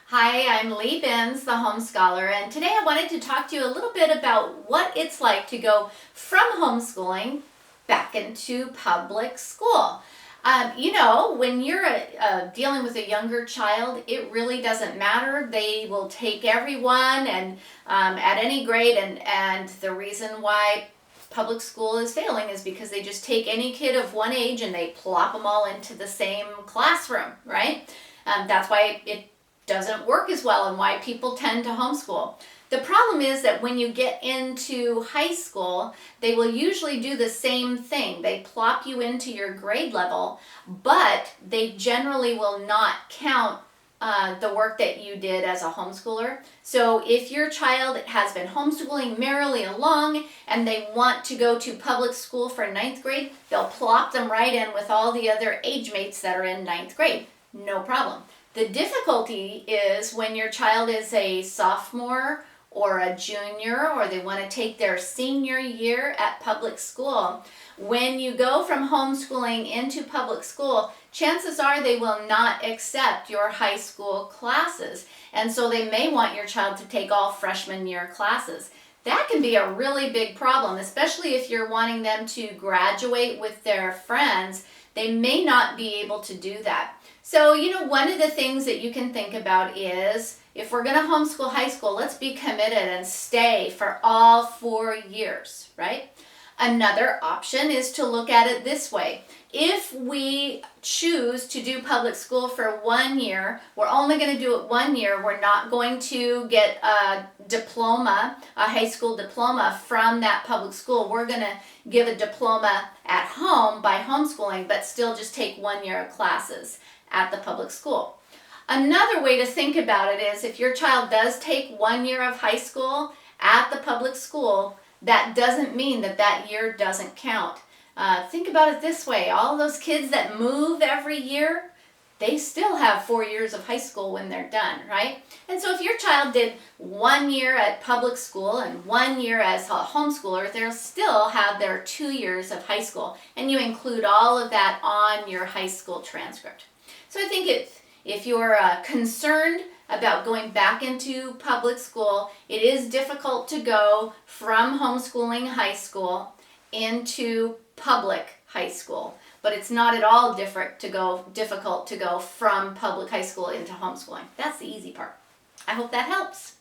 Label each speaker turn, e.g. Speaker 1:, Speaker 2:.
Speaker 1: Hi, I'm Lee Benz, the Home Scholar, and today I wanted to talk to you a little bit about what it's like to go from homeschooling back into public school. When you're dealing with a younger child, it really doesn't matter. They will take everyone and at any grade, and the reason why public school is failing is because they just take any kid of one age and they plop them all into the same classroom, right? That's why it doesn't work as well and why people tend to homeschool. The problem is that when you get into high school, they will usually do the same thing. They plop you into your grade level, but they generally will not count the work that you did as a homeschooler. So if your child has been homeschooling merrily along and they want to go to public school for ninth grade, they'll plop them right in with all the other age mates that are in ninth grade. No problem. The difficulty is when your child is a sophomore or a junior, or they want to take their senior year at public school. When you go from homeschooling into public school, chances are they will not accept your high school classes. And so they may want your child to take all freshman year classes. That can be a really big problem, especially if you're wanting them to graduate with their friends. They may not be able to do that. So, one of the things that you can think about is if we're going to homeschool high school, let's be committed and stay for all 4 years, right? Another option is to look at it this way. If we choose to do public school for 1 year, we're only going to do it 1 year. We're not going to get a diploma, a high school diploma from that public school. We're going to give a diploma at home by homeschooling, but still just take 1 year of classes at the public school. Another way to think about it is if your child does take 1 year of high school at the public school, that doesn't mean that that year doesn't count. Think about it this way. All those kids that move every year, they still have 4 years of high school when they're done, right? And so if your child did 1 year at public school and 1 year as a homeschooler, they'll still have their 2 years of high school. And you include all of that on your high school transcript. So I think if you're concerned about going back into public school, it is difficult to go from homeschooling high school into public high school. But it's not at all difficult to go from public high school into homeschooling. That's the easy part. I hope that helps.